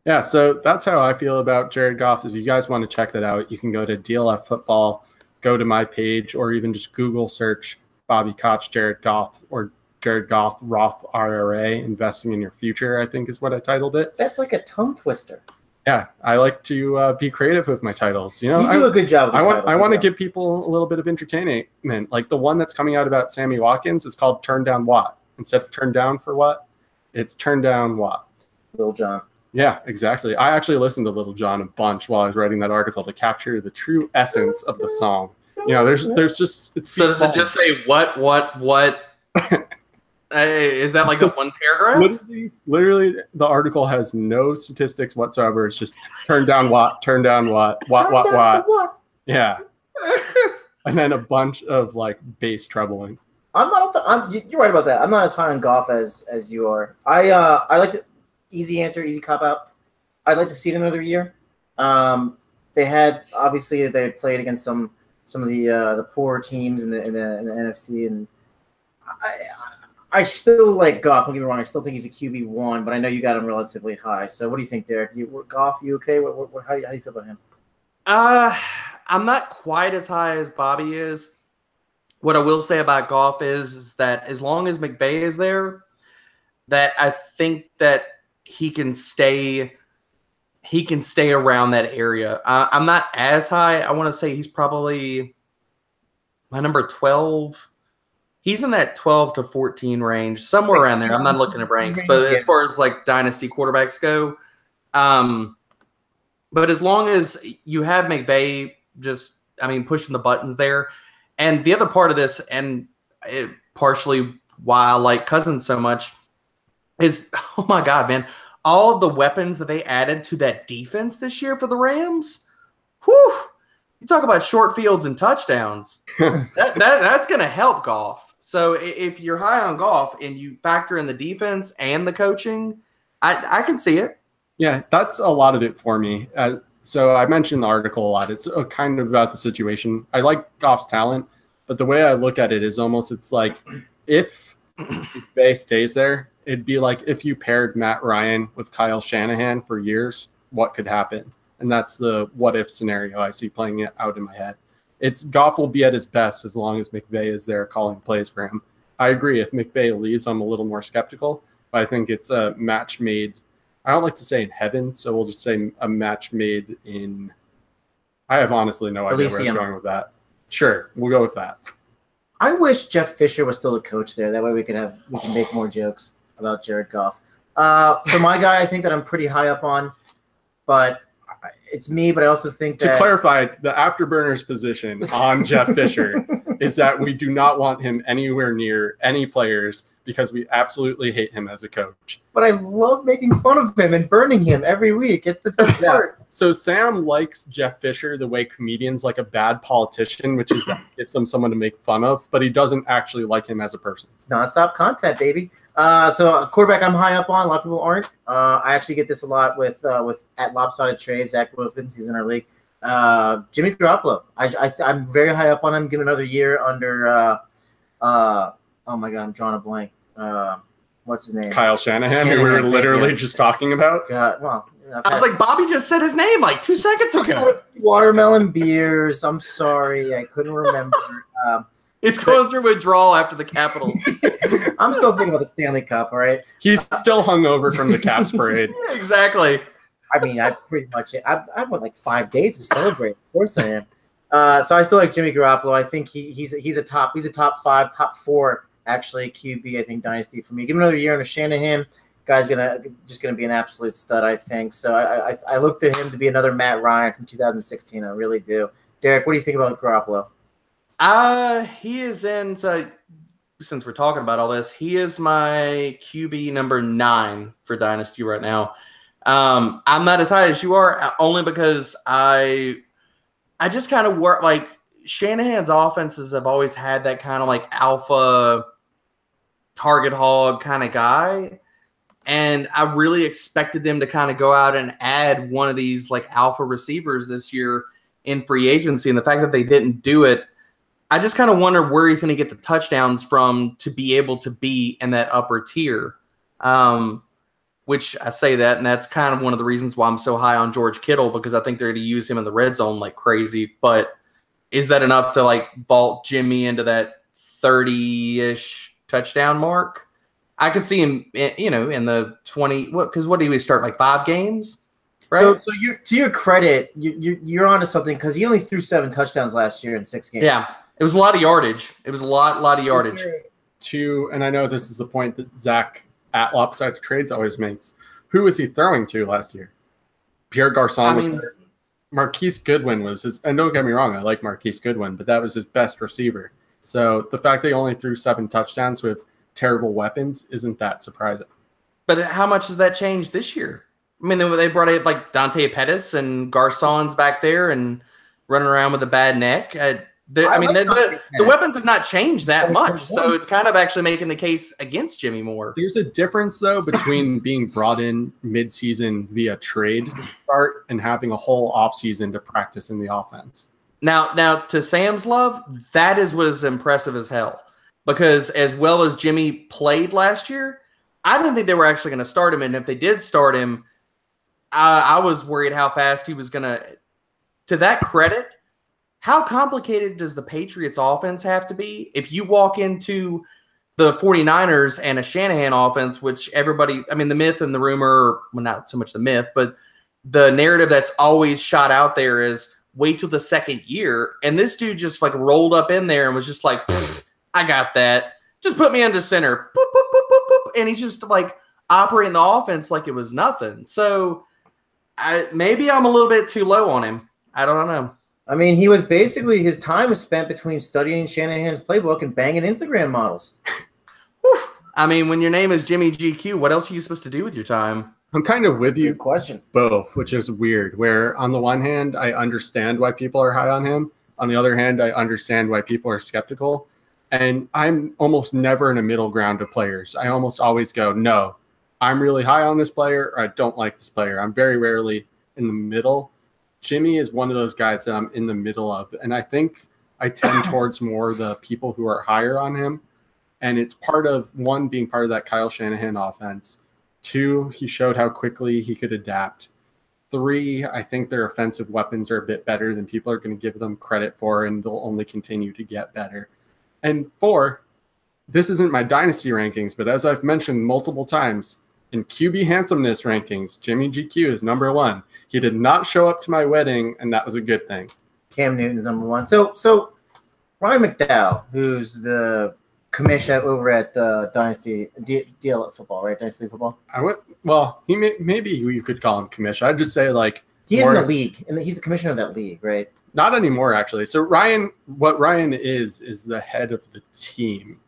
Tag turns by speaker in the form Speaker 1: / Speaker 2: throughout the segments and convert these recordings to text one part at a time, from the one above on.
Speaker 1: Yeah, so that's how I feel about Jared Goff. If you guys want to check that out, you can go to DLF Football, go to my page, or even just Google search Bobby Koch, Jared Goff, or Jared Goff Roth IRA, Investing in Your Future, I think is what I titled it.
Speaker 2: That's like a tongue twister.
Speaker 1: Yeah, I like to be creative with my titles. You know,
Speaker 2: you do a good job with the
Speaker 1: I want to give people a little bit of entertainment. Like the one that's coming out about Sammy Watkins is called Turn Down What. Instead of Turn Down for What, it's Turn Down What.
Speaker 2: Lil Jon.
Speaker 1: Yeah, exactly. I actually listened to Lil Jon a bunch while I was writing that article to capture the true essence of the song. You know, there's just it's
Speaker 3: so does it just say what? Is that like a one paragraph?
Speaker 1: Literally, the article has no statistics whatsoever. It's just turn down what. Yeah, and then a bunch of like bass trebling.
Speaker 2: You're right about that. I'm not as high on Goff as you are. I like to easy answer, easy cop out. I'd like to see it another year. They had obviously they played against some of the poorer teams in the NFC, and I still like Goff. Don't get me wrong. I still think he's a QB1, but I know you got him relatively high. So what do you think, Derek? Goff, you okay? How do you feel about him?
Speaker 3: I'm not quite as high as Bobby is. What I will say about Goff is that as long as McVay is there, that I think that he can stay around that area. I'm not as high. I want to say he's probably my number 12. He's in that 12 to 14 range, somewhere around there. I'm not looking at ranks, but as far as like dynasty quarterbacks go, but as long as you have McVay pushing the buttons there. And the other part of this, and partially why I like Cousins so much, is, oh my God, man, all of the weapons that they added to that defense this year for the Rams, whew, you talk about short fields and touchdowns. That's going to help Goff. So if you're high on Goff and you factor in the defense and the coaching, I can see it.
Speaker 1: Yeah, that's a lot of it for me. So I mentioned the article a lot. It's kind of about the situation. I like Goff's talent, but the way I look at it is almost it's like if Bay stays there, it'd be like if you paired Matt Ryan with Kyle Shanahan for years, what could happen? And that's the what-if scenario I see playing it out in my head. Goff will be at his best as long as McVay is there calling plays for him. I agree. If McVay leaves, I'm a little more skeptical, but I think it's a match made. I don't like to say in heaven, so we'll just say a match made in. I have honestly no idea where I was going with that. Sure, we'll go with that.
Speaker 2: I wish Jeff Fisher was still the coach there. That way we can make more jokes about Jared Goff. So my guy, I think that I'm pretty high up on, but it's me. But I also think that
Speaker 1: to clarify, the afterburners position on Jeff Fisher is that we do not want him anywhere near any players because we absolutely hate him as a coach.
Speaker 2: But I love making fun of him and burning him every week. It's the best part.
Speaker 1: So Sam likes Jeff Fisher the way comedians like a bad politician, which is that it's someone to make fun of, but he doesn't actually like him as a person.
Speaker 2: It's nonstop content, baby. So a quarterback I'm high up on, a lot of people aren't. I actually get this a lot with at Lopsided Trades, Zach Wilkins, he's in our league. Jimmy Garoppolo. I'm very high up on him. Give him another year under oh my God, I'm drawing a blank. What's his name?
Speaker 1: Kyle Shanahan, who we were literally just talking about.
Speaker 2: God, well,
Speaker 3: I was like, Bobby just said his name like 2 seconds ago.
Speaker 2: Watermelon beers. I'm sorry, I couldn't remember.
Speaker 3: He's going through withdrawal after the Capitals.
Speaker 2: I'm still thinking about the Stanley Cup. All right,
Speaker 1: he's still hungover from the Caps parade.
Speaker 3: Exactly.
Speaker 2: I mean, I pretty much I went like 5 days to celebrate. Of course I am. So I still like Jimmy Garoppolo. I think he's a top 5, top 4 actually QB. I think dynasty for me. Give him another year under Shanahan. Guy's gonna be an absolute stud. I think so. I look to him to be another Matt Ryan from 2016. I really do. Derek, what do you think about Garoppolo?
Speaker 3: He is in. So since we're talking about all this, he is my QB number 9 for dynasty right now. I'm not as high as you are, only because I just kind of work like Shanahan's offenses have always had that kind of like alpha target hog kind of guy. And I really expected them to kind of go out and add one of these like alpha receivers this year in free agency. And the fact that they didn't do it, I just kind of wonder where he's going to get the touchdowns from to be able to be in that upper tier. which I say that, and that's kind of one of the reasons why I'm so high on George Kittle, because I think they're going to use him in the red zone like crazy. But is that enough to like vault Jimmy into that 30-ish touchdown mark? I could see him, in the 20. Because what did he start, like 5 games? Right.
Speaker 2: So you, to your credit, you're onto something, because he only threw 7 touchdowns last year in 6 games.
Speaker 3: Yeah, it was a lot of yardage. It was a lot of yardage.
Speaker 1: And I know this is the point that Zach at Lopsided Trades always makes. Who was he throwing to last year? Pierre Garçon was there. Marquise Goodwin was his. And don't get me wrong, I like Marquise Goodwin, but that was his best receiver. So the fact they only threw 7 touchdowns with terrible weapons isn't that surprising.
Speaker 3: But how much has that changed this year? I mean, they brought in like Dante Pettis and Garçon's back there and running around with a bad neck. The weapons have not changed that much, so it's kind of actually making the case against Jimmy more.
Speaker 1: There's a difference, though, between being brought in mid-season via trade start and having a whole offseason to practice in the offense.
Speaker 3: Now, to Sam's love, that is what is impressive as hell. Because as well as Jimmy played last year, I didn't think they were actually going to start him. And if they did start him, I was worried how fast he was going to. To that credit, how complicated does the Patriots offense have to be? If you walk into the 49ers and a Shanahan offense, which everybody, I mean, the myth and the rumor, well, not so much the myth, but the narrative that's always shot out there is wait till the second year. And this dude just like rolled up in there and was just like, I got that. Just put me under center. Boop, boop, boop, boop, boop. And he's just like operating the offense like it was nothing. So maybe I'm a little bit too low on him. I don't know.
Speaker 2: I mean, he was basically, his time was spent between studying Shanahan's playbook and banging Instagram models.
Speaker 3: I mean, when your name is Jimmy GQ, what else are you supposed to do with your time?
Speaker 1: I'm kind of with you.
Speaker 2: Good question.
Speaker 1: Both, which is weird, where on the one hand, I understand why people are high on him. On the other hand, I understand why people are skeptical. And I'm almost never in a middle ground of players. I almost always go, no, I'm really high on this player, or I don't like this player. I'm very rarely in the middle. Jimmy is one of those guys that I'm in the middle of. And I think I tend towards more the people who are higher on him. And it's part of, 1, being part of that Kyle Shanahan offense. 2, he showed how quickly he could adapt. 3, I think their offensive weapons are a bit better than people are going to give them credit for, and they'll only continue to get better. And 4, this isn't my dynasty rankings, but as I've mentioned multiple times, in QB handsomeness rankings, Jimmy GQ is number 1. He did not show up to my wedding, and that was a good thing.
Speaker 2: Cam Newton's number 1. So Ryan McDowell, who's the commissioner over at Dynasty DL football, right? Dynasty Football.
Speaker 1: Maybe you could call him commissioner. I'd just say like
Speaker 2: he's in the league, and he's the commissioner of that league, right?
Speaker 1: Not anymore, actually. So what Ryan is the head of the team.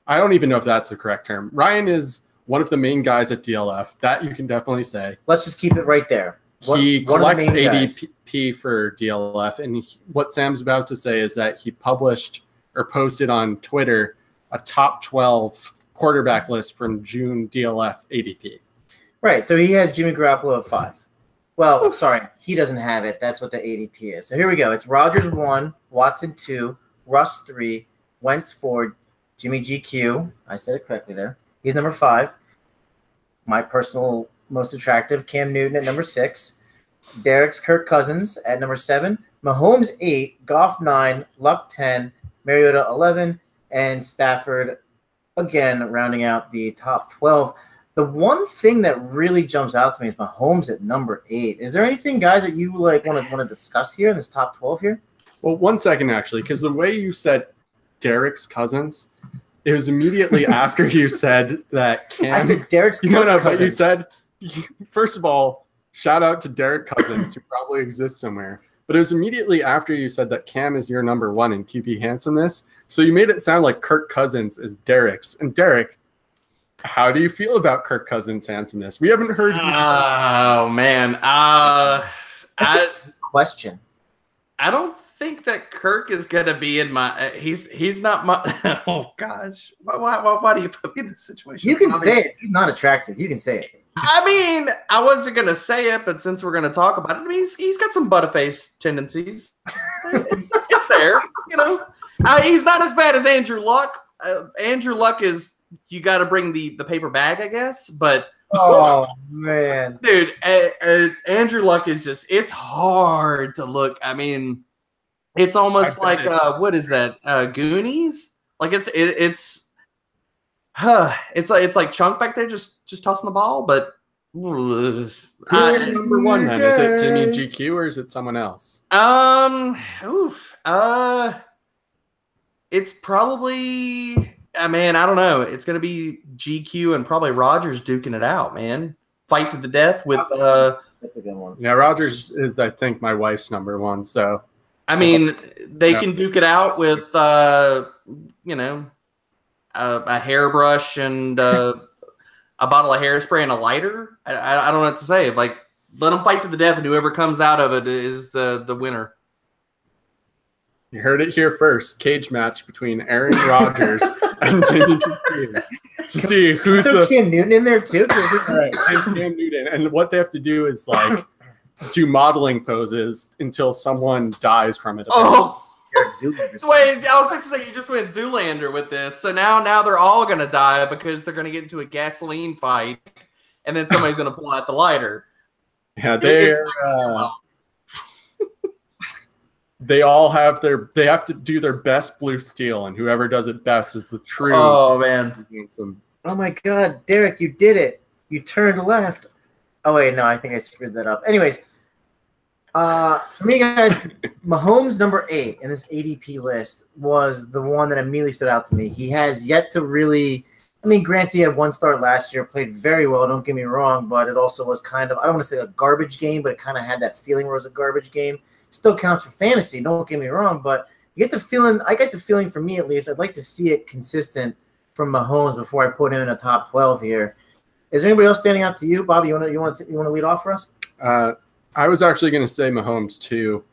Speaker 1: I don't even know if that's the correct term. Ryan is one of the main guys at DLF. That you can definitely say.
Speaker 2: Let's just keep it right there.
Speaker 1: He collects ADP for DLF, and what Sam's about to say is that he published or posted on Twitter a top 12 quarterback list from June DLF ADP.
Speaker 2: Right, so he has Jimmy Garoppolo at 5. Well, sorry, he doesn't have it. That's what the ADP is. So here we go. It's Rodgers 1, Watson 2, Russ 3, Wentz 4, Jimmy GQ. I said it correctly there. He's number 5. My personal most attractive, Cam Newton at number 6. Derek's Kirk Cousins at number 7. Mahomes 8, Goff 9, Luck 10, Mariota 11, and Stafford, again, rounding out the top 12. The one thing that really jumps out to me is Mahomes at number 8. Is there anything, guys, that you want to discuss here in this top 12 here?
Speaker 1: Well, 1 second, actually, because the way you said Derek's Cousins, it was immediately after you said that Cam.
Speaker 2: I said Derek's
Speaker 1: Cousins.
Speaker 2: But
Speaker 1: you said, first of all, shout out to Derek Cousins, who probably exists somewhere. But it was immediately after you said that Cam is your number 1 in QB handsomeness. So you made it sound like Kirk Cousins is Derek's. And Derek, how do you feel about Kirk Cousins' handsomeness? We haven't heard.
Speaker 3: Oh man,
Speaker 2: that's a question.
Speaker 3: I don't think that Kirk is gonna be in my. He's not my. Oh gosh, why do you put me in this situation?
Speaker 2: You can say it. He's not attractive. You can say it.
Speaker 3: I mean, I wasn't gonna say it, but since we're gonna talk about it, I mean, he's got some butterface tendencies. It's there, you know. He's not as bad as Andrew Luck. Andrew Luck is, you got to bring the paper bag, I guess. But
Speaker 2: Oh man,
Speaker 3: dude, Andrew Luck is just—it's hard to look. I mean, it's almost like what is that? Goonies? Like it's like Chunk back there just tossing the ball, but
Speaker 1: who's number one then? Is it Jimmy GQ or is it someone else?
Speaker 3: It's probably man, I don't know. It's gonna be GQ and probably Rogers duking it out, man. Fight to the death with
Speaker 2: that's a good one.
Speaker 1: Yeah, Rogers is I think my wife's number one, so
Speaker 3: I mean they can duke it out with you know, a hairbrush and a bottle of hairspray and a lighter. I don't know what to say. Like, let them fight to the death, and whoever comes out of it is the winner.
Speaker 1: You heard it here first. Cage match between Aaron Rodgers and Jimmy GQ to see who's
Speaker 2: the Cam Newton in there too.
Speaker 1: Right, and Cam Newton, and what they have to do is like do modeling poses until someone dies from it.
Speaker 3: Oh. Wait, I was thinking to say you just went Zoolander with this. So now they're all gonna die because they're gonna get into a gasoline fight, and then somebody's gonna pull out the lighter.
Speaker 1: Yeah, they all have they have to do their best blue steel, and whoever does it best is the true.
Speaker 3: Oh man!
Speaker 2: Oh my God, Derek, you did it! You turned left. Oh wait, no, I think I screwed that up. Anyways. For me, guys, Mahomes number 8 in this ADP list was the one that immediately stood out to me. He has yet to really – I mean, granted, he had one start last year, played very well, don't get me wrong, but it also was kind of – I don't want to say a garbage game, but it kind of had that feeling where it was a garbage game. Still counts for fantasy, don't get me wrong, but you get the feeling – I get the feeling for me at least, I'd like to see it consistent from Mahomes before I put him in a top 12 here. Is there anybody else standing out to you? Bobby, you want to lead off for us?
Speaker 1: I was actually going to say Mahomes too.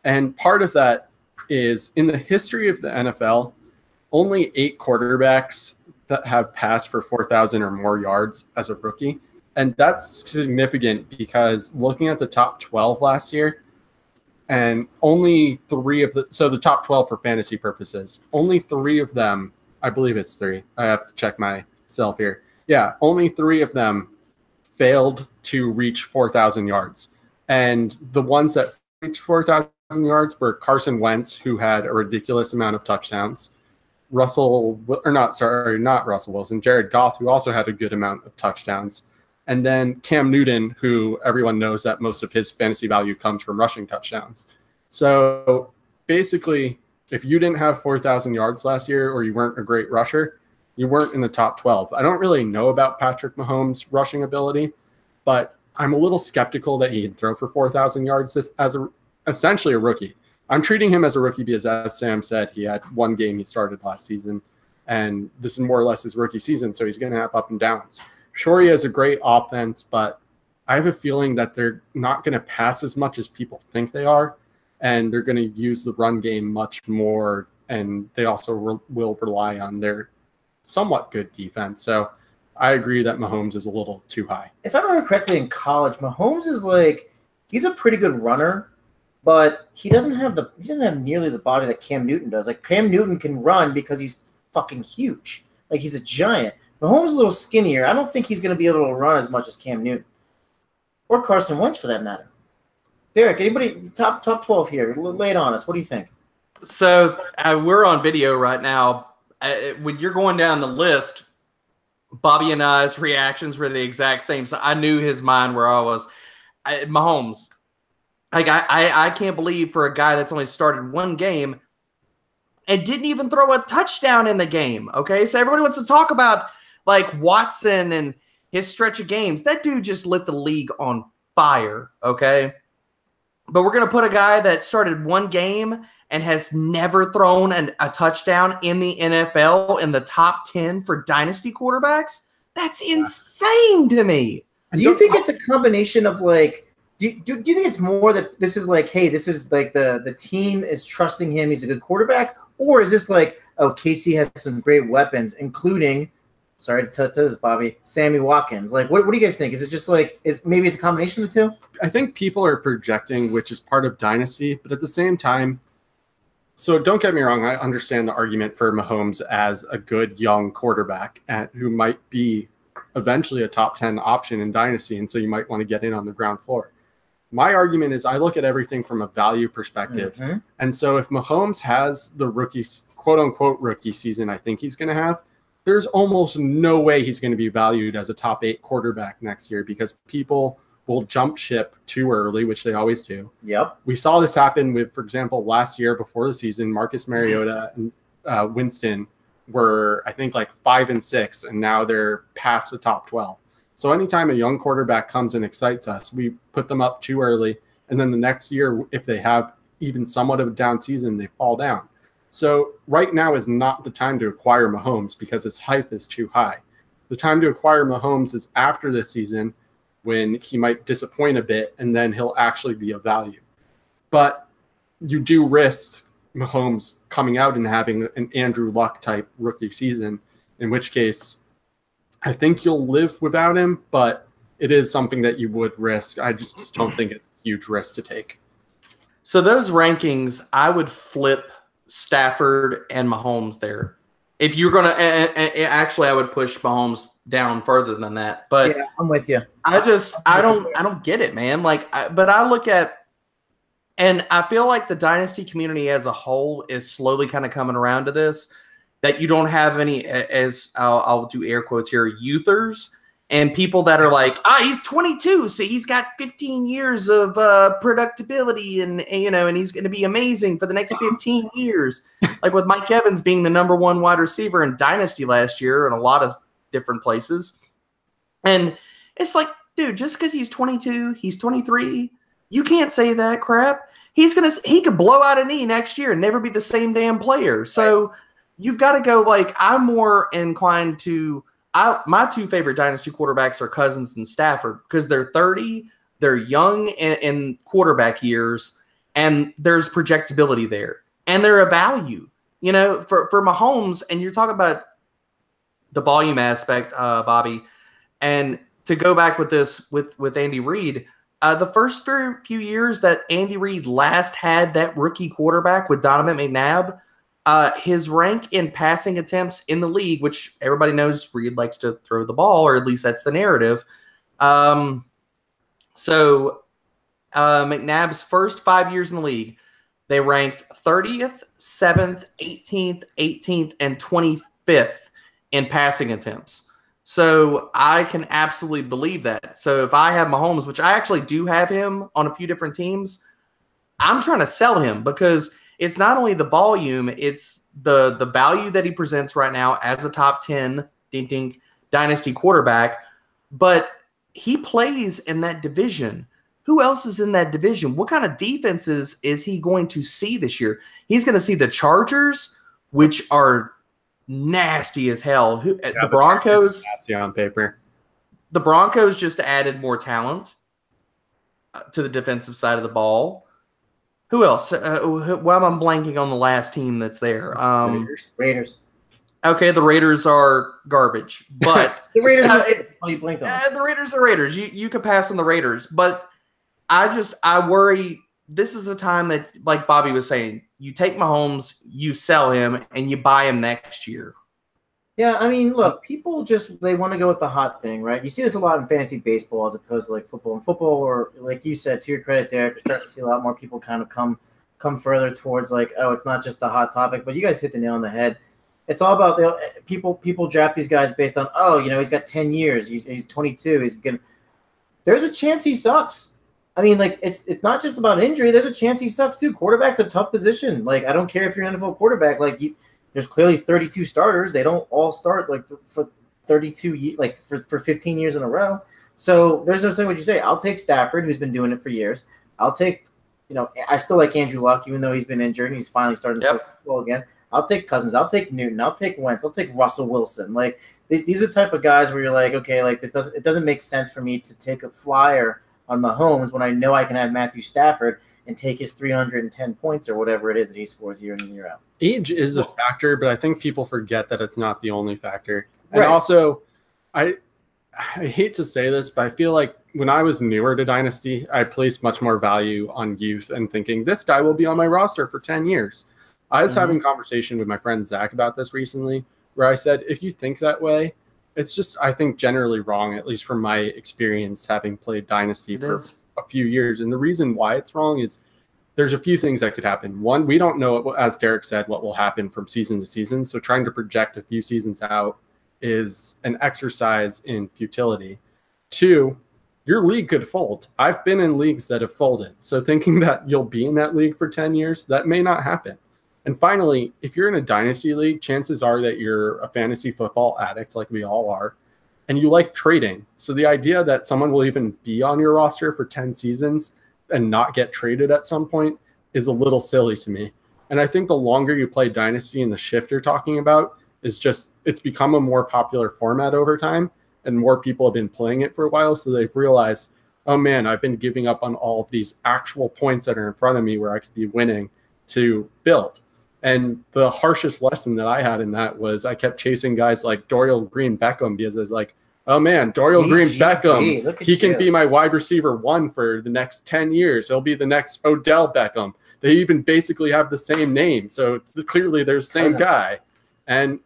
Speaker 1: And part of that is in the history of the NFL, only 8 quarterbacks that have passed for 4,000 or more yards as a rookie. And that's significant because looking at the top 12 last year, and only 3 of the top 12 for fantasy purposes, only 3 of them, I believe it's 3. I have to check myself here. Yeah, only 3 of them failed to reach 4,000 yards. And the ones that reached 4,000 yards were Carson Wentz, who had a ridiculous amount of touchdowns, not Russell Wilson, Jared Goff, who also had a good amount of touchdowns, and then Cam Newton, who everyone knows that most of his fantasy value comes from rushing touchdowns. So basically, if you didn't have 4,000 yards last year or you weren't a great rusher, you weren't in the top 12. I don't really know about Patrick Mahomes' rushing ability, but I'm a little skeptical that he can throw for 4,000 yards as essentially a rookie. I'm treating him as a rookie because, as Sam said, he had one game he started last season, and this is more or less his rookie season, so he's going to have up and downs. Sure, he has a great offense, but I have a feeling that they're not going to pass as much as people think they are, and they're going to use the run game much more, and they also will rely on their somewhat good defense. So I agree that Mahomes is a little too high.
Speaker 2: If I remember correctly, in college, Mahomes is he's a pretty good runner, but he doesn't have nearly the body that Cam Newton does. Like, Cam Newton can run because he's fucking huge. Like, he's a giant. Mahomes is a little skinnier. I don't think he's going to be able to run as much as Cam Newton. Or Carson Wentz, for that matter. Derek, anybody top 12 here? Lay it on us. What do you think?
Speaker 3: So we're on video right now. When you're going down the list, Bobby and I's reactions were the exact same. So I knew his mind where I was. Mahomes. Like, I can't believe for a guy that's only started one game and didn't even throw a touchdown in the game. Okay, so everybody wants to talk about like Watson and his stretch of games. That dude just lit the league on fire. Okay, but we're gonna put a guy that started one game and has never thrown a touchdown in the NFL in the top 10 for dynasty quarterbacks. That's insane to me.
Speaker 2: Do you think it's a combination of like? Do you think it's more that this is like, hey, this is like the team is trusting him, he's a good quarterback, or is this like, oh, KC has some great weapons, including, sorry to tell this, Bobby, Sammy Watkins? Like, what do you guys think? Is it just like, maybe it's a combination of the two?
Speaker 1: I think people are projecting, which is part of dynasty, but at the same time, so don't get me wrong, I understand the argument for Mahomes as a good young quarterback who might be eventually a top 10 option in Dynasty, and so you might want to get in on the ground floor. My argument is I look at everything from a value perspective.
Speaker 2: Mm-hmm.
Speaker 1: And so if Mahomes has the rookie, quote unquote, rookie season I think he's going to have, there's almost no way he's going to be valued as a top 8 quarterback next year because people will jump ship too early, which they always do.
Speaker 2: Yep.
Speaker 1: We saw this happen with, for example, last year before the season, Marcus Mariota and Winston were, I think, like 5 and 6, and now they're past the top 12. So anytime a young quarterback comes and excites us, we put them up too early. And then the next year, if they have even somewhat of a down season, they fall down. So right now is not the time to acquire Mahomes because his hype is too high. The time to acquire Mahomes is after this season when he might disappoint a bit, and then he'll actually be of value. But you do risk Mahomes coming out and having an Andrew Luck type rookie season, in which case I think you'll live without him, but it is something that you would risk. I just don't think it's a huge risk to take.
Speaker 3: So those rankings, I would flip Stafford and Mahomes there. If you're going to actually, I would push Mahomes down further than that. But
Speaker 2: yeah, I'm with you.
Speaker 3: I don't get it, man. But I look at, and I feel like the Dynasty community as a whole is slowly kind of coming around to this, that you don't have any, as I'll do air quotes here, youthers and people that are like, he's 22, so he's got 15 years of productivity and he's going to be amazing for the next 15 years. Like with Mike Evans being the #1 wide receiver in Dynasty last year in a lot of different places. And it's like, dude, just because he's 22, he's 23, you can't say that crap. He could blow out a knee next year and never be the same damn player. So you've got to go, like, I'm more inclined to my 2 favorite Dynasty quarterbacks are Cousins and Stafford because they're 30, they're young in quarterback years, and there's projectability there. And they're a value. For Mahomes, and you're talking about the volume aspect, Bobby, and to go back with this with Andy Reid, the first few years that Andy Reid last had that rookie quarterback with Donovan McNabb, his rank in passing attempts in the league, which everybody knows Reid likes to throw the ball, or at least that's the narrative. So McNabb's first 5 years in the league, they ranked 30th, 7th, 18th, 18th, and 25th in passing attempts. So I can absolutely believe that. So if I have Mahomes, which I actually do have him on a few different teams, I'm trying to sell him because it's not only the volume, it's the value that he presents right now as a top 10 Dynasty quarterback, but he plays in that division. Who else is in that division? What kind of defenses is he going to see this year? He's going to see the Chargers, which are nasty as hell. The Broncos,
Speaker 1: nasty on paper.
Speaker 3: The Broncos just added more talent to the defensive side of the ball. Who else? Why am I blanking on the last team that's there?
Speaker 2: Raiders.
Speaker 3: Okay, the Raiders are garbage, but
Speaker 2: the Raiders. You blinked on
Speaker 3: the Raiders are Raiders. You could pass on the Raiders, but I worry. This is a time that, like Bobby was saying, you take Mahomes, you sell him, and you buy him next year.
Speaker 2: Yeah, I mean, look, people they want to go with the hot thing, right? You see this a lot in fantasy baseball as opposed to like football. In football, or like you said, to your credit, Derek, you're starting to see a lot more people kind of come further towards like, oh, it's not just the hot topic, but you guys hit the nail on the head. It's all about people draft these guys based on, he's got 10 years, he's 22, there's a chance he sucks. I mean, like, it's not just about injury. There's a chance he sucks too. Quarterback's a tough position. Like, I don't care if you're an NFL quarterback. Like, there's clearly 32 starters. They don't all start like for 32, like for 15 years in a row. So there's no saying what you say. I'll take Stafford, who's been doing it for years. I'll take, I still like Andrew Luck, even though he's been injured and he's finally starting to play football again. I'll take Cousins. I'll take Newton. I'll take Wentz. I'll take Russell Wilson. Like, these are the type of guys where you're like, okay, like it doesn't make sense for me to take a flyer on Mahomes when I know I can have Matthew Stafford and take his 310 points or whatever it is that he scores year in and year out.
Speaker 1: Age is a factor, but I think people forget that it's not the only factor. And also, I hate to say this, but I feel like when I was newer to Dynasty, I placed much more value on youth and thinking this guy will be on my roster for 10 years. I was having a conversation with my friend Zach about this recently, where I said, if you think that way, it's just, I think, generally wrong, at least from my experience having played Dynasty for a few years. And the reason why it's wrong is there's a few things that could happen. One, we don't know, as Derek said, what will happen from season to season. So trying to project a few seasons out is an exercise in futility. Two, your league could fold. I've been in leagues that have folded. So thinking that you'll be in that league for 10 years, that may not happen. And finally, if you're in a dynasty league, chances are that you're a fantasy football addict like we all are, and you like trading. So the idea that someone will even be on your roster for 10 seasons and not get traded at some point is a little silly to me. And I think the longer you play dynasty and the shift you're talking about is just, it's become a more popular format over time, and more people have been playing it for a while. So they've realized, oh man, I've been giving up on all of these actual points that are in front of me where I could be winning to build. And the harshest lesson that I had in that was I kept chasing guys like Dorial Green Beckham because I was like, oh man, Dorial Green Beckham, he can be my wide receiver 1 for the next 10 years. He'll be the next Odell Beckham. They even basically have the same name. So clearly they're the same guy. And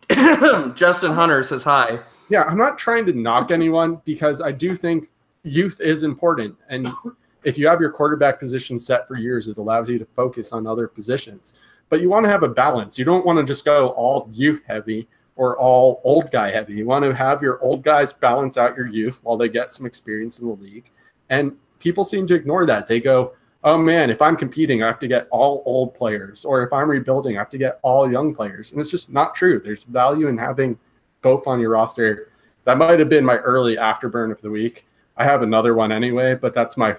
Speaker 3: Justin Hunter says hi.
Speaker 1: Yeah, I'm not trying to knock anyone because I do think youth is important. And if you have your quarterback position set for years, it allows you to focus on other positions. But you want to have a balance. You don't want to just go all youth heavy or all old guy heavy. You want to have your old guys balance out your youth while they get some experience in the league. And people seem to ignore that. They go, oh man, if I'm competing, I have to get all old players. Or if I'm rebuilding, I have to get all young players. And it's just not true. There's value in having both on your roster. That might have been my early afterburn of the week. I have another one anyway, but that's my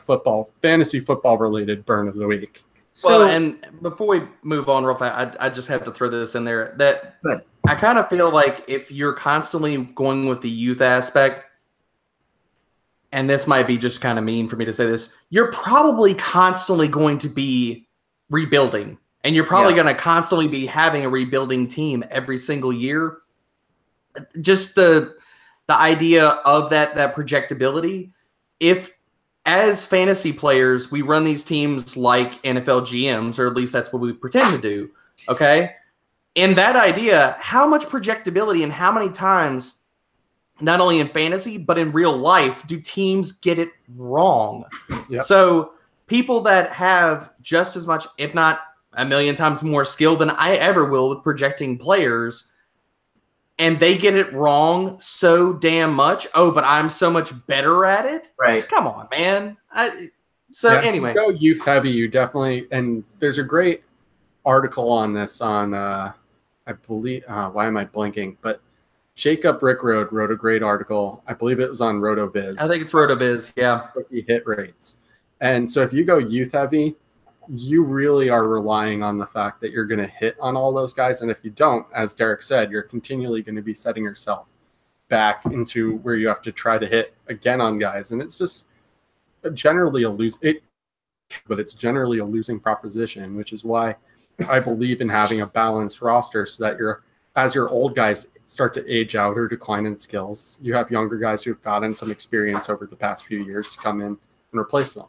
Speaker 1: fantasy football related burn of the week.
Speaker 3: So, well, and before we move on real fast, I just have to throw this in there that I kind of feel like if you're constantly going with the youth aspect, and this might be just kind of mean for me to say this, you're probably constantly going to be rebuilding, and you're probably going to constantly be having a rebuilding team every single year. Just the idea of that projectability, if as fantasy players, we run these teams like NFL GMs, or at least that's what we pretend to do, okay? In that idea, how much projectability and how many times, not only in fantasy, but in real life, do teams get it wrong? Yep. So people that have just as much, if not a million times more skill than I ever will with projecting players, and they get it wrong so damn much. Oh, but I'm so much better at it.
Speaker 2: Right.
Speaker 3: Come on, man. Anyway.
Speaker 1: If you go youth heavy, you definitely, and there's a great article on this on, I believe, why am I blanking? But Shake Up Rick Road wrote a great article. I believe it was on RotoViz.
Speaker 3: I think it's RotoViz, yeah.
Speaker 1: Rookie hit rates. And so if you go youth heavy, you really are relying on the fact that you're going to hit on all those guys. And if you don't, as Derek said, you're continually going to be setting yourself back into where you have to try to hit again on guys. And it's just generally it's generally a losing proposition, which is why I believe in having a balanced roster so that as your old guys start to age out or decline in skills, you have younger guys who've gotten some experience over the past few years to come in and replace them.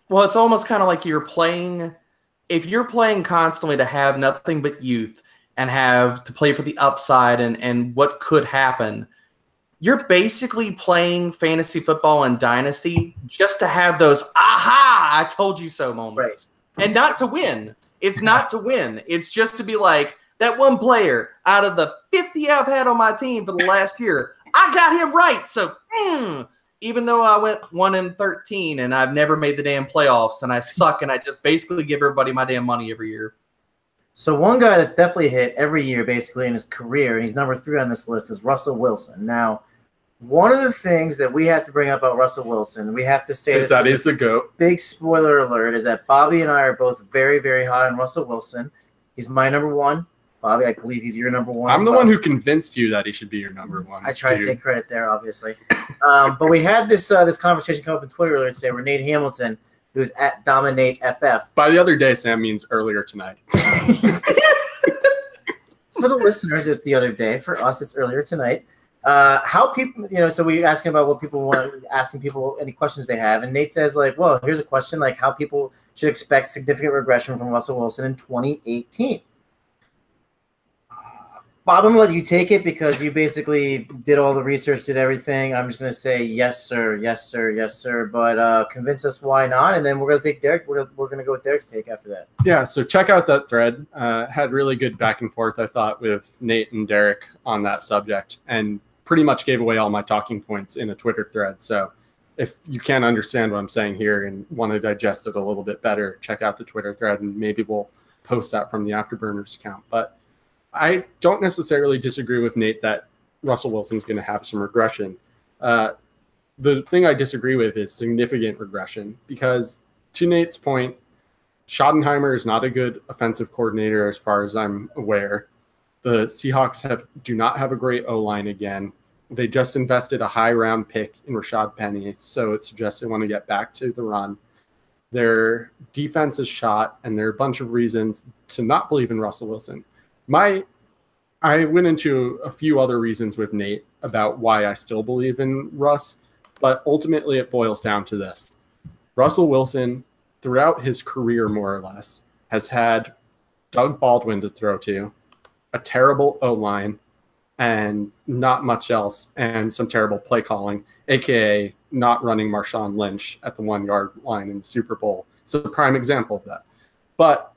Speaker 3: Well, it's almost kind of like if you're playing constantly to have nothing but youth and have to play for the upside and what could happen, you're basically playing fantasy football and dynasty just to have those, aha, I told you so moments. Right. And not to win. It's not to win. It's just to be like, that one player out of the 50 I've had on my team for the last year, I got him right. So, even though I went 1-13 and I've never made the damn playoffs and I suck and I just basically give everybody my damn money every year.
Speaker 2: So one guy that's definitely hit every year basically in his career, and he's number 3 on this list, is Russell Wilson. Now, one of the things that we have to bring up about Russell Wilson, we have to say
Speaker 1: is that is the GOAT.
Speaker 2: Big spoiler alert is that Bobby and I are both very, very high on Russell Wilson. He's my number 1. Bobby, I believe he's your number 1.
Speaker 1: I'm the one who convinced you that he should be your number 1.
Speaker 2: I try to take credit there, obviously. But we had this conversation come up on Twitter earlier today where Nate Hamilton, who's at DominateFF.
Speaker 1: By the other day, Sam means earlier tonight.
Speaker 2: For the listeners, it's the other day. For us, it's earlier tonight. How people, so we asking about what people want, asking people any questions they have. And Nate says, like, well, here's a question, like how people should expect significant regression from Russell Wilson in 2018. Bob, I'm gonna let you take it because you basically did all the research, did everything. I'm just gonna say yes, sir, yes, sir, yes, sir. But convince us why not, and then we're gonna take Derek. We're gonna go with Derek's take after that.
Speaker 1: Yeah, so check out that thread. Had really good back and forth, I thought, with Nate and Derek on that subject, and pretty much gave away all my talking points in a Twitter thread. So if you can't understand what I'm saying here and want to digest it a little bit better, check out the Twitter thread, and maybe we'll post that from the Afterburners account. But I don't necessarily disagree with Nate that Russell Wilson's going to have some regression. The thing I disagree with is significant regression because, to Nate's point, Schottenheimer is not a good offensive coordinator as far as I'm aware. The Seahawks do not have a great O-line again. They just invested a high-round pick in Rashad Penny, so it suggests they want to get back to the run. Their defense is shot, and there are a bunch of reasons to not believe in Russell Wilson. I went into a few other reasons with Nate about why I still believe in Russ, but ultimately it boils down to this. Russell Wilson, throughout his career more or less, has had Doug Baldwin to throw to, a terrible O-line, and not much else, and some terrible play calling, a.k.a. not running Marshawn Lynch at the 1-yard line in the Super Bowl. So a prime example of that. But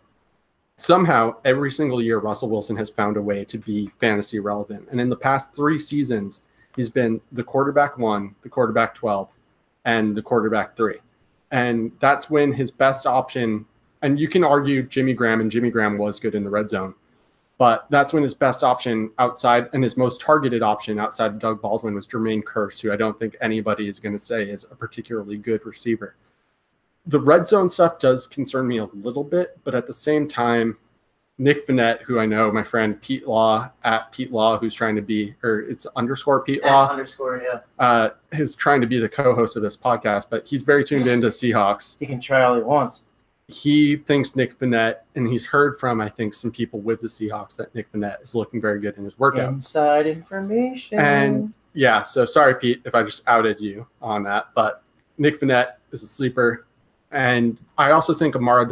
Speaker 1: somehow, every single year, Russell Wilson has found a way to be fantasy relevant. And in the past 3 seasons, he's been the quarterback 1, the quarterback 12, and the quarterback 3. And that's when his best option, and you can argue Jimmy Graham, and Jimmy Graham was good in the red zone, but that's when his best option outside and his most targeted option outside of Doug Baldwin was Jermaine Kearse, who I don't think anybody is going to say is a particularly good receiver. The red zone stuff does concern me a little bit, but at the same time, Nick Vannett, who I know, my friend Pete Law, at Pete Law, who's trying to be, or it's _ Pete Law.
Speaker 2: _
Speaker 1: is trying to be the co-host of this podcast, but he's very tuned into Seahawks.
Speaker 2: He can try all he wants.
Speaker 1: He thinks Nick Vannett, and he's heard from, I think, some people with the Seahawks that Nick Vannett is looking very good in his workouts.
Speaker 2: Inside information.
Speaker 1: And yeah, so sorry, Pete, if I just outed you on that, but Nick Vannett is a sleeper. And I also think Amara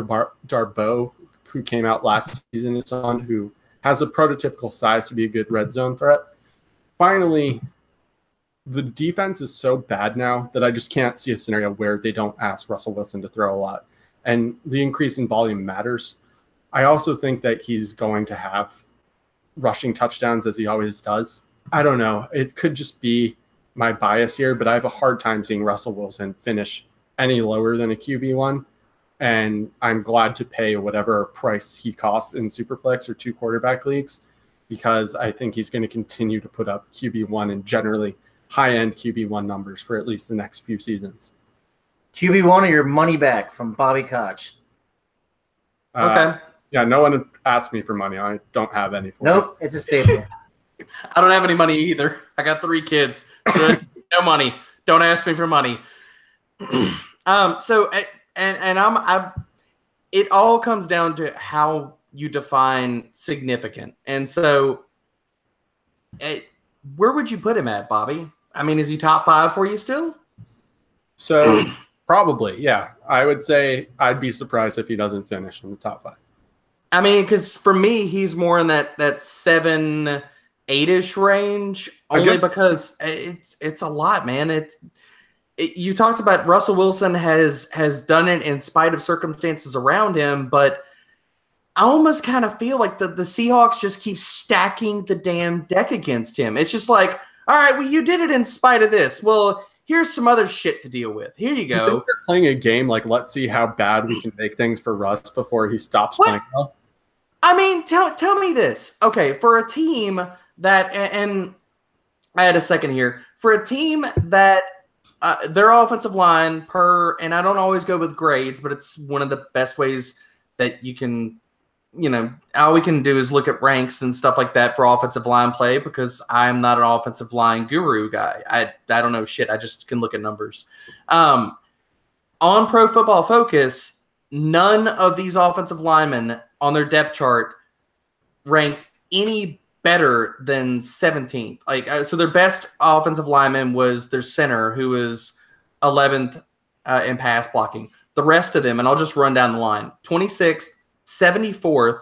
Speaker 1: Darboh, who came out last season, is someone who has a prototypical size to be a good red zone threat. Finally, the defense is so bad now that I just can't see a scenario where they don't ask Russell Wilson to throw a lot. And the increase in volume matters. I also think that he's going to have rushing touchdowns as he always does. I don't know. It could just be my bias here, but I have a hard time seeing Russell Wilson finish any lower than a QB1. And I'm glad to pay whatever price he costs in Superflex or 2 quarterback leagues, because I think he's going to continue to put up QB1 and generally high-end QB1 numbers for at least the next few seasons.
Speaker 2: QB1 or your money back from Bobby Koch.
Speaker 3: Okay.
Speaker 1: Yeah, no one asked me for money. I don't have any for
Speaker 2: Nope, it's a staple.
Speaker 3: I don't have any money either. I got 3 kids. No money. Don't ask me for money. So, it all comes down to how you define significant. And so, where would you put him at, Bobby? I mean, is he top 5 for you still?
Speaker 1: So probably, yeah. I would say I'd be surprised if he doesn't finish in the top 5.
Speaker 3: I mean, because for me, he's more in that 7, 8-ish range. Only because it's a lot, man. You talked about Russell Wilson has done it in spite of circumstances around him, but I almost kind of feel like the Seahawks just keep stacking the damn deck against him. It's just like, all right, well, you did it in spite of this. Well, here's some other shit to deal with. Here you go.
Speaker 1: I think they're playing a game like, let's see how bad we can make things for Russ before he stops playing well.
Speaker 3: I mean, tell me this. Okay, for a team that, and I had a second here, for a team that their offensive line and I don't always go with grades, but it's one of the best ways that you can, all we can do is look at ranks and stuff like that for offensive line play, because I'm not an offensive line guru guy. I don't know shit. I just can look at numbers. On Pro Football Focus, none of these offensive linemen on their depth chart ranked any better than 17th. So their best offensive lineman was their center, who was 11th in pass blocking. The rest of them, and I'll just run down the line: 26th, 74th,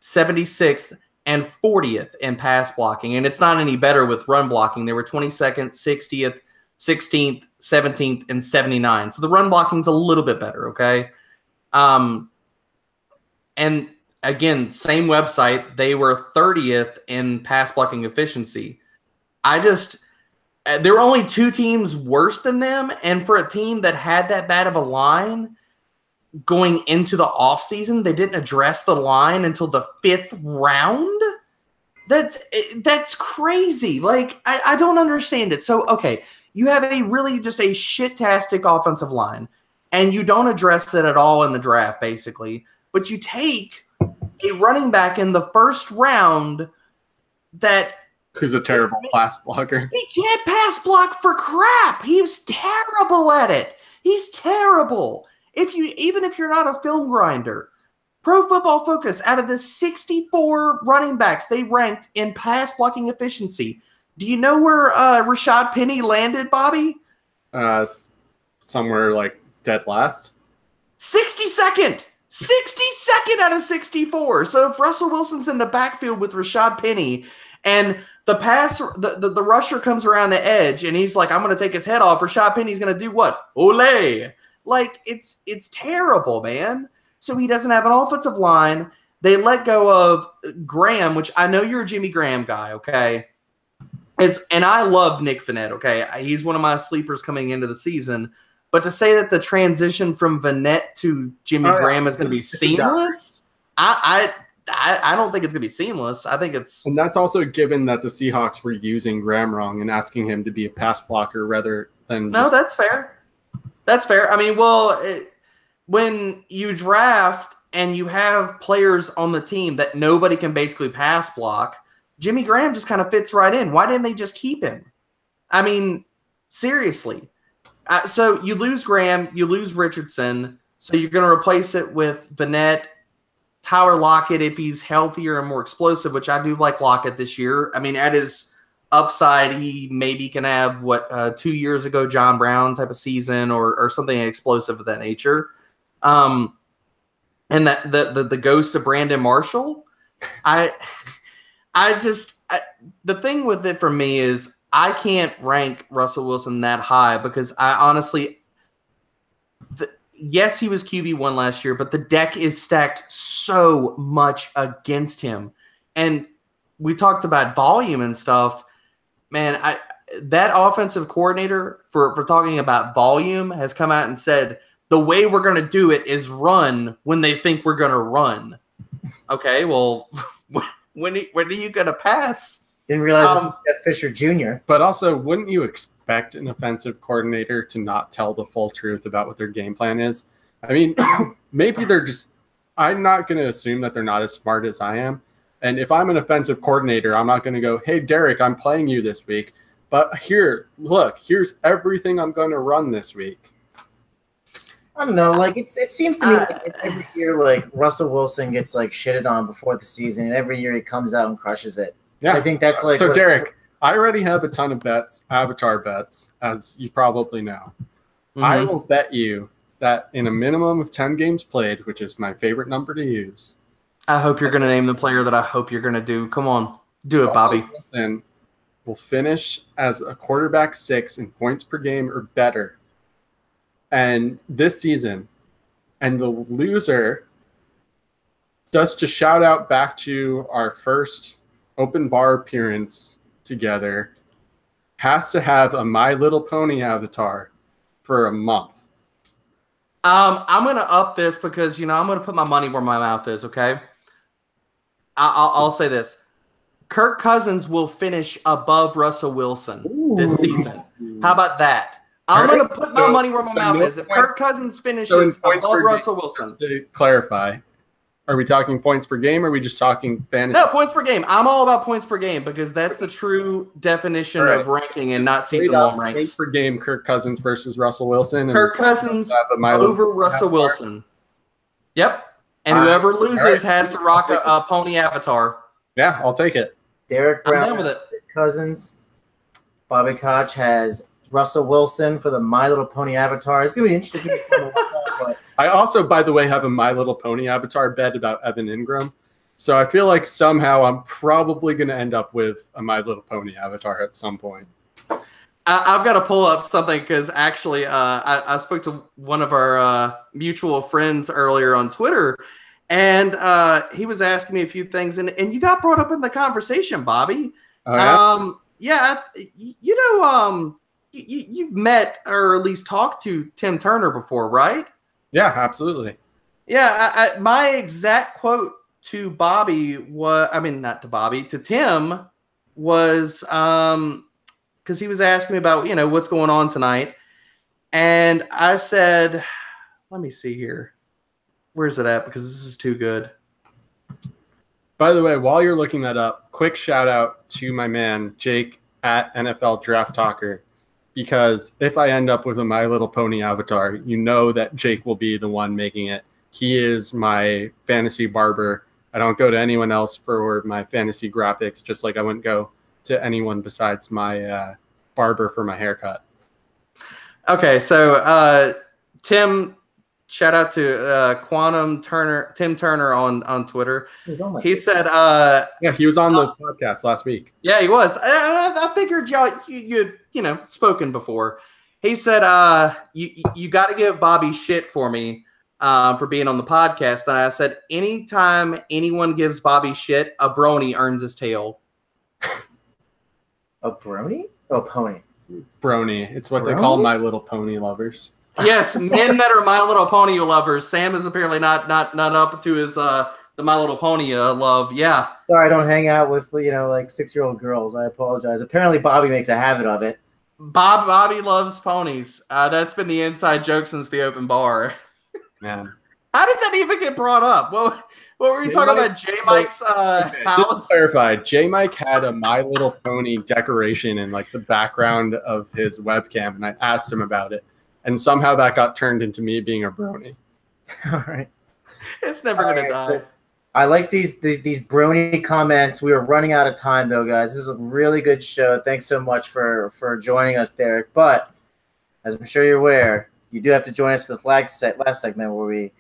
Speaker 3: 76th, and 40th in pass blocking. And it's not any better with run blocking. They were 22nd, 60th, 16th, 17th, and 79. So the run blocking's a little bit better, okay? And again, same website, they were 30th in pass blocking efficiency. There were only 2 teams worse than them, and for a team that had that bad of a line going into the offseason, they didn't address the line until the 5th round? That's crazy. Like, I don't understand it. So, okay, you have a really just a shit-tastic offensive line, and you don't address it at all in the draft, basically, but you take a running back in the first round that
Speaker 1: who's a terrible pass blocker.
Speaker 3: He can't pass block for crap. He's terrible at it. He's terrible. Even if you're not a film grinder, Pro Football Focus, out of the 64 running backs they ranked in pass blocking efficiency, do you know where Rashad Penny landed, Bobby?
Speaker 1: Somewhere like dead last.
Speaker 3: 62nd. 62nd out of 64. So if Russell Wilson's in the backfield with Rashad Penny and the rusher comes around the edge and he's like, I'm going to take his head off, Rashad Penny's going to do what? Ole. Like, it's terrible, man. So he doesn't have an offensive line. They let go of Graham, which I know you're a Jimmy Graham guy, okay? And I love Nick Vannett, okay? He's one of my sleepers coming into the season. But to say that the transition from Vannett to Jimmy Graham is going to be seamless, I don't think it's going to be seamless. I think it's...
Speaker 1: And that's also given that the Seahawks were using Graham wrong and asking him to be a pass blocker rather than...
Speaker 3: No, that's fair. That's fair. I mean, when you draft and you have players on the team that nobody can basically pass block, Jimmy Graham just kind of fits right in. Why didn't they just keep him? I mean, seriously. So you lose Graham, you lose Richardson, so you're going to replace it with Vannett, Tyler Lockett if he's healthier and more explosive, which I do like Lockett this year. I mean, at his upside, he maybe can have 2 years ago John Brown type of season or something explosive of that nature. And that the ghost of Brandon Marshall, the thing with it for me is I can't rank Russell Wilson that high because I honestly, yes, he was QB1 last year, but the deck is stacked so much against him. And we talked about volume and stuff. Man, that offensive coordinator for talking about volume has come out and said the way we're going to do it is run when they think we're going to run. Okay, well, when are you going to pass?
Speaker 2: Didn't realize Jeff Fisher Jr.
Speaker 1: But also, wouldn't you expect an offensive coordinator to not tell the full truth about what their game plan is? I mean, maybe they're just – I'm not going to assume that they're not as smart as I am. And if I'm an offensive coordinator, I'm not going to go, hey, Derek, I'm playing you this week. But here's everything I'm going to run this week.
Speaker 2: I don't know. Like it seems to me like every year, like Russell Wilson gets like shitted on before the season, and every year he comes out and crushes it. Yeah, I think that's like.
Speaker 1: So Derek, I already have a ton of bets, avatar bets, as you probably know. Mm-hmm. I will bet you that in a minimum of 10 games played, which is my favorite number to use.
Speaker 3: I hope you're going to name the player that I hope you're going to do. Come on, do it, Bobby.
Speaker 1: Russell Wilson will finish as a quarterback 6 in points per game or better. And this season, and the loser, just to shout out back to our first open bar appearance together, has to have a My Little Pony avatar for a month.
Speaker 3: I'm going to up this because, I'm going to put my money where my mouth is, okay? I'll say this. Kirk Cousins will finish above Russell Wilson this season. How about that? I'm going to put my money where my mouth is. If Kirk Cousins finishes above Russell Wilson.
Speaker 1: Just to clarify, are we talking points per game or are we just talking fantasy?
Speaker 3: No, points per game. I'm all about points per game because that's the true definition of ranking and not season-long ranks.
Speaker 1: Points per game, Kirk Cousins versus Russell Wilson.
Speaker 3: Kirk Cousins over Russell Wilson. Yep. And whoever loses has to rock a pony avatar.
Speaker 1: Yeah, I'll take it.
Speaker 2: Derek Brown,
Speaker 3: I'm down with it.
Speaker 2: Cousins. Bobby Koch has Russell Wilson for the My Little Pony avatar. It's going to be interesting to watch out.
Speaker 1: I also, by the way, have a My Little Pony avatar bet about Evan Ingram. So I feel like somehow I'm probably going to end up with a My Little Pony avatar at some point.
Speaker 3: I've got to pull up something because actually I spoke to one of our mutual friends earlier on Twitter, and he was asking me a few things, and you got brought up in the conversation, Bobby.
Speaker 1: Oh, yeah?
Speaker 3: You've met or at least talked to Tim Turner before, right?
Speaker 1: Yeah, absolutely.
Speaker 3: Yeah, my exact quote to Bobby was, not to Bobby, to Tim was, because he was asking me about, what's going on tonight. And I said, let me see here. Where's it at? Because this is too good.
Speaker 1: By the way, while you're looking that up, quick shout out to my man, Jake at NFL Draft Talker. Because if I end up with a My Little Pony avatar, you know that Jake will be the one making it. He is my fantasy barber. I don't go to anyone else for my fantasy graphics, just like I wouldn't go to anyone besides my barber for my haircut.
Speaker 3: Okay, so Tim, shout out to Tim Turner on Twitter. He said,
Speaker 1: yeah, he was on the podcast last week.
Speaker 3: Yeah, he was. I figured you'd spoken before. He said, you got to give Bobby shit for me for being on the podcast. And I said, anytime anyone gives Bobby shit, a brony earns his tail.
Speaker 2: A brony? Oh, pony.
Speaker 1: Brony. It's what
Speaker 2: Brony?
Speaker 1: they call My Little Pony lovers.
Speaker 3: Yes, men that are My Little Pony lovers. Sam is apparently not up to his the My Little Pony love. Yeah.
Speaker 2: Sorry, I don't hang out with like 6-year-old girls. I apologize. Apparently, Bobby makes a habit of it.
Speaker 3: Bobby loves ponies. That's been the inside joke since the open bar.
Speaker 1: Man,
Speaker 3: how did that even get brought up? What were you talking about? J Mike's house?
Speaker 1: Just to clarify, J Mike had a My Little Pony decoration in like the background of his webcam, and I asked him about it, and somehow that got turned into me being a brony.
Speaker 2: All right,
Speaker 3: it's never gonna die.
Speaker 2: I like these brony comments. We are running out of time though, guys. This is a really good show. Thanks so much for joining us, Derek. But as I'm sure you're aware, you do have to join us for this last segment where we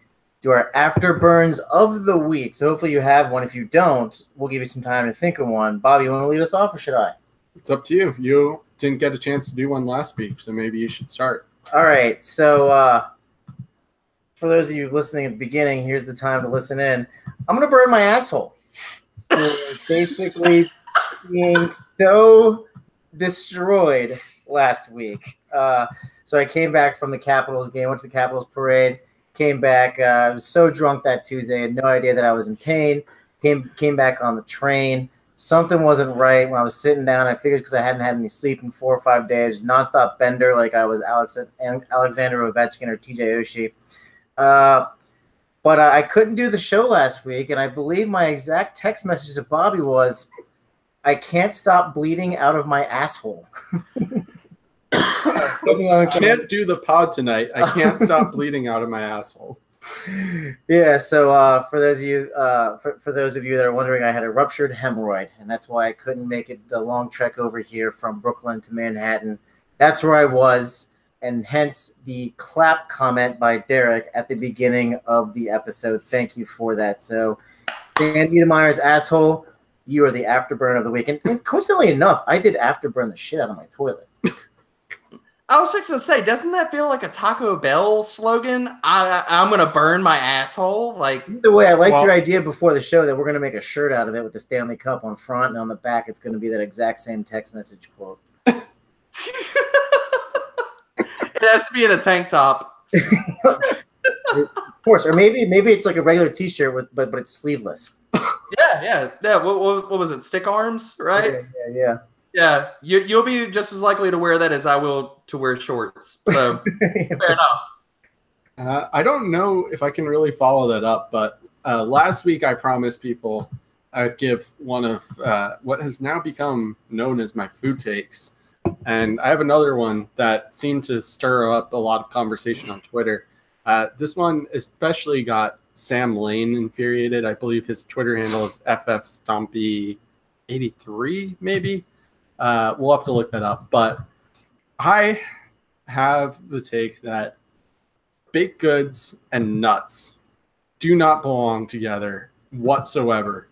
Speaker 2: do our afterburns of the week. So hopefully you have one. If you don't, we'll give you some time to think of one. Bobby, you want to lead us off or should I?
Speaker 1: It's up to you. You didn't get a chance to do one last week, so maybe you should start.
Speaker 2: All right. So for those of you listening at the beginning, here's the time to listen in. I'm going to burn my asshole for basically being so destroyed last week. So I came back from the Capitals game, went to the Capitals parade, came back. I was so drunk that Tuesday, had no idea that I was in pain. Came back on the train. Something wasn't right when I was sitting down. I figured because I hadn't had any sleep in 4 or 5 days, nonstop bender like I was Alexander Ovechkin or TJ Oshie. But I couldn't do the show last week, and I believe my exact text message to Bobby was, I can't stop bleeding out of my asshole.
Speaker 1: I can't do the pod tonight. I can't stop bleeding out of my asshole.
Speaker 2: Yeah, so for those of you that are wondering, I had a ruptured hemorrhoid, and that's why I couldn't make it the long trek over here from Brooklyn to Manhattan. That's where I was, and hence the clap comment by Derek at the beginning of the episode. Thank you for that. So, Dan Wiedemeyer's asshole, you are the afterburn of the week. And coincidentally enough, I did afterburn the shit out of my toilet.
Speaker 3: I was fixing to say, doesn't that feel like a Taco Bell slogan? I'm gonna burn my asshole. Like
Speaker 2: either way, I liked your idea before the show that we're gonna make a shirt out of it with the Stanley Cup on front, and on the back it's gonna be that exact same text message quote.
Speaker 3: It has to be in a tank top.
Speaker 2: Of course, or maybe it's like a regular T-shirt but it's sleeveless.
Speaker 3: Yeah. What was it? Stick arms, right?
Speaker 2: Yeah.
Speaker 3: Yeah, you'll be just as likely to wear that as I will to wear shorts. So fair enough.
Speaker 1: I don't know if I can really follow that up, but last week I promised people I would give one of what has now become known as my food takes. And I have another one that seemed to stir up a lot of conversation on Twitter. This one especially got Sam Lane infuriated. I believe his Twitter handle is FFStompy83, maybe. We'll have to look that up. But I have the take that baked goods and nuts do not belong together whatsoever,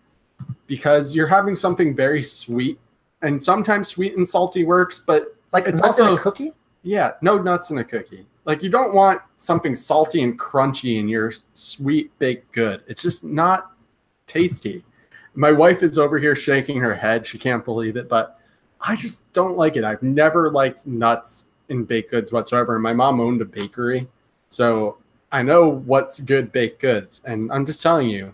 Speaker 1: because you're having something very sweet, and sometimes sweet and salty works, but
Speaker 2: Like
Speaker 1: it's
Speaker 2: nuts in
Speaker 1: also
Speaker 2: a cookie?
Speaker 1: yeah, no nuts in a cookie. Like you don't want something salty and crunchy in your sweet baked good. It's just not tasty. My wife is over here shaking her head. She can't believe it, but I just don't like it. I've never liked nuts in baked goods whatsoever. My mom owned a bakery, so I know what's good baked goods. And I'm just telling you,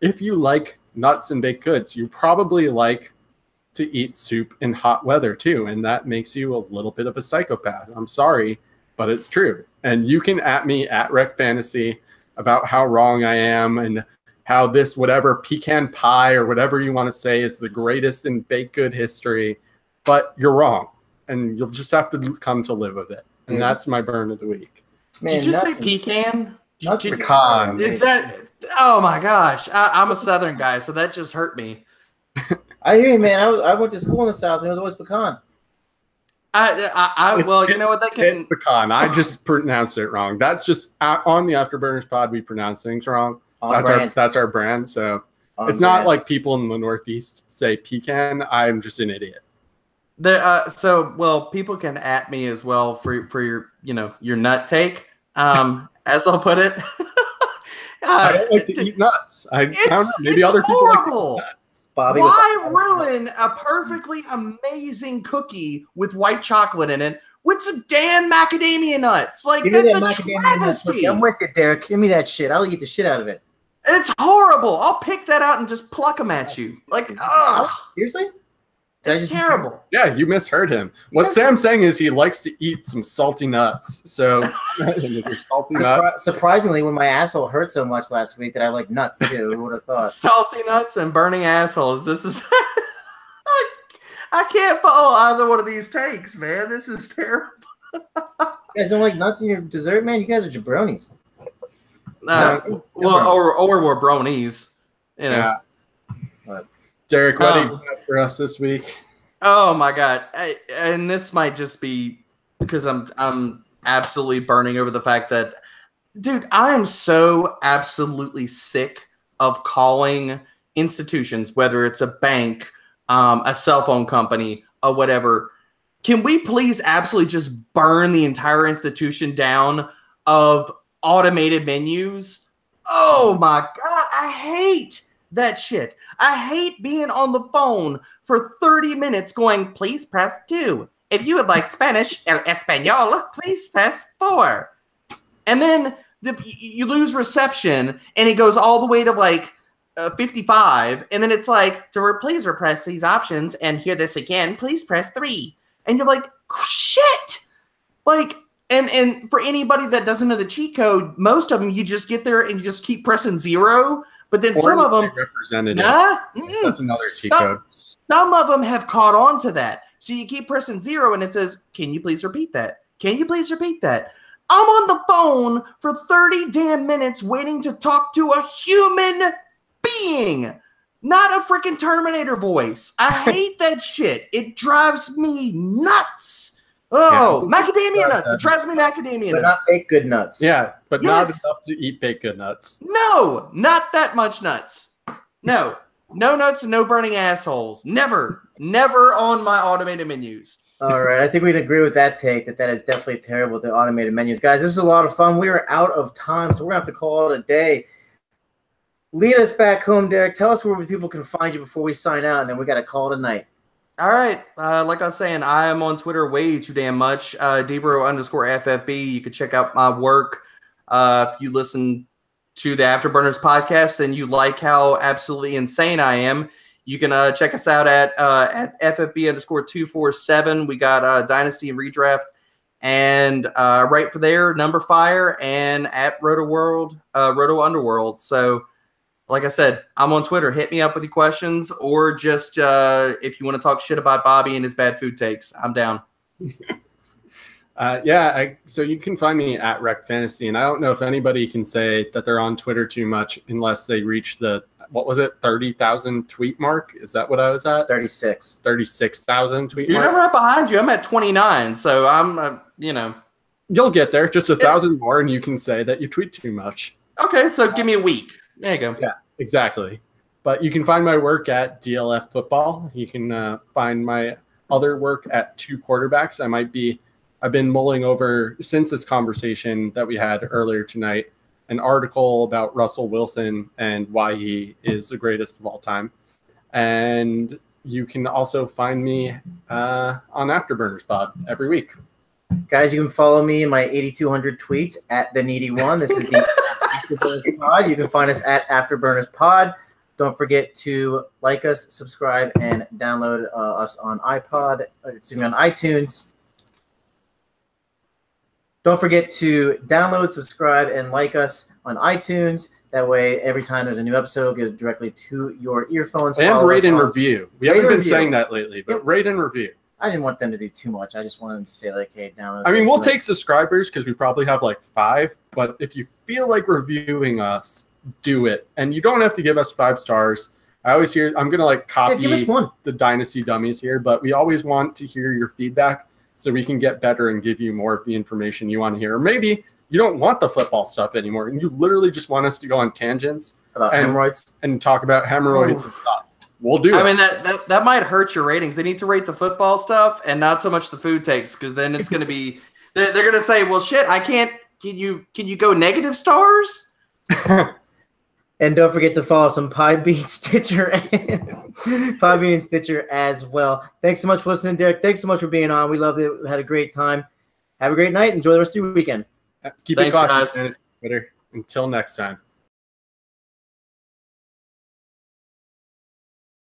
Speaker 1: if you like nuts and baked goods, you probably like to eat soup in hot weather too, and that makes you a little bit of a psychopath. I'm sorry, but it's true. And you can at me at Rec Fantasy about how wrong I am and how this whatever pecan pie or whatever you want to say is the greatest in baked good history, but you're wrong, and you'll just have to come to live with it. And that's my burn of the week.
Speaker 2: Man,
Speaker 3: Did you say
Speaker 2: nuts-
Speaker 3: pecan?
Speaker 2: nuts and-
Speaker 1: Pecan.
Speaker 3: Is that? Oh my gosh! I'm a Southern guy, so that just hurt me.
Speaker 2: I hear you, man. I went to school in the South, and it was always pecan.
Speaker 3: Well, you know what? That
Speaker 1: It's
Speaker 3: can.
Speaker 1: pecan. I just pronounced it wrong. That's just on the Afterburners pod. We pronounce things wrong. That's our brand. So it's not like people in the Northeast say pecan. I'm just an idiot.
Speaker 3: People can at me as well for your your nut take. As I'll put it.
Speaker 1: I don't like to eat nuts. Maybe other people
Speaker 3: horrible.
Speaker 1: like to eat nuts.
Speaker 2: Bobby.
Speaker 3: Why ruin a perfectly amazing cookie with white chocolate in it with some damn macadamia nuts? Like,
Speaker 2: Give me
Speaker 3: that's
Speaker 2: that
Speaker 3: a
Speaker 2: macadamia nut
Speaker 3: travesty.
Speaker 2: cookie. I'm with you, Derek. Give me that shit. I'll eat the shit out of it.
Speaker 3: It's horrible. I'll pick that out and just pluck them at you. Like, ugh.
Speaker 2: Seriously? Did I
Speaker 3: It's
Speaker 2: just-
Speaker 3: terrible.
Speaker 1: Yeah, you misheard him. What Sam's saying is he likes to eat some salty nuts. So salty nuts.
Speaker 2: Surprisingly, when my asshole hurt so much last week, that I like nuts too. Who would have thought?
Speaker 3: Salty nuts and burning assholes. This is. I can't follow either one of these takes, man. This is terrible.
Speaker 2: You guys don't like nuts in your dessert, man? You guys are jabronis.
Speaker 3: Well, or we're bronies. You know.
Speaker 1: Yeah. Derek, what do you got for us this week?
Speaker 3: Oh my god! And this might just be because I'm absolutely burning over the fact that, dude, I am so absolutely sick of calling institutions, whether it's a bank, a cell phone company, or whatever. Can we please absolutely just burn the entire institution down of automated menus? Oh my god, I hate that shit. I hate being on the phone for 30 minutes going, please press 2. If you would like Spanish, el español, please press 4. And then you lose reception, and it goes all the way to like 55. And then it's like, please repress these options and hear this again, please press 3. And you're like, shit! Like, and for anybody that doesn't know the cheat code, most of them, you just get there and you just keep pressing 0. But then some of them,
Speaker 1: that's another cheat code.
Speaker 3: Some of them have caught on to that. So you keep pressing 0 and it says, can you please repeat that? Can you please repeat that? I'm on the phone for 30 damn minutes waiting to talk to a human being, not a freaking Terminator voice. I hate that shit. It drives me nuts. Oh, yeah. Macadamia nuts. It drives me macadamia nuts.
Speaker 2: But not baked good nuts.
Speaker 1: Yeah, but not enough to eat baked good nuts.
Speaker 3: No, not that much nuts. No nuts and no burning assholes. Never on my automated menus.
Speaker 2: All right, I think we'd agree with that take, that is definitely terrible with the automated menus. Guys, this is a lot of fun. We are out of time, so we're going to have to call it a day. Lead us back home, Derek. Tell us where people can find you before we sign out, and then we got to call it a night.
Speaker 3: All right. Like I was saying, I am on Twitter way too damn much. Debro_FFB. You can check out my work. If you listen to the Afterburners podcast and you like how absolutely insane I am, you can check us out at FFB_247. We got Dynasty and Redraft. And right for there, Number Fire and at Roto Underworld. So, like I said, I'm on Twitter. Hit me up with your questions, or just if you want to talk shit about Bobby and his bad food takes, I'm down.
Speaker 1: So you can find me at Rec Fantasy, and I don't know if anybody can say that they're on Twitter too much unless they reach the 30,000 tweet mark? Is that what I was at? 36,000 tweet
Speaker 3: Dude,
Speaker 1: mark.
Speaker 3: I'm right behind you. I'm at 29, so I'm
Speaker 1: You'll get there. Just 1,000 more, and you can say that you tweet too much.
Speaker 3: Okay, so give me a week. There you go.
Speaker 1: Yeah. Exactly. But you can find my work at DLF Football. You can find my other work at Two Quarterbacks. I've been mulling over since this conversation that we had earlier tonight, an article about Russell Wilson and why he is the greatest of all time. And you can also find me on Afterburners Pod every week.
Speaker 2: Guys, you can follow me in my 8,200 tweets at the Needy One. This is the Afterburners Pod. You can find us at Afterburners Pod. Don't forget to like us, subscribe, and download us on on iTunes. Don't forget to download, subscribe, and like us on iTunes. That way, every time there's a new episode, it'll get directly to your earphones.
Speaker 1: And rate and review. We haven't been saying that lately, but rate and review.
Speaker 2: I didn't want them to do too much. I just wanted them to say, like, hey, download.
Speaker 1: I mean, we'll take subscribers because we probably have like 5. But if you feel like reviewing us, do it. And you don't have to give us 5 stars. I always hear, I'm going to like copy
Speaker 2: give us 1.
Speaker 1: The Dynasty Dummies here, but we always want to hear your feedback so we can get better and give you more of the information you want to hear. Or maybe you don't want the football stuff anymore, and you literally just want us to go on tangents
Speaker 2: about hemorrhoids
Speaker 1: and talk about hemorrhoids and thoughts. We'll do it.
Speaker 3: I mean, that might hurt your ratings. They need to rate the football stuff and not so much the food takes, because then it's going to be they're going to say, well, shit, I can't. Can you go negative stars?
Speaker 2: And don't forget to follow some Podbean Stitcher and Stitcher as well. Thanks so much for listening, Derek. Thanks so much for being on. We loved it. We had a great time. Have a great night. Enjoy the rest of your weekend.
Speaker 1: Keep it classy, Twitter. Until next time.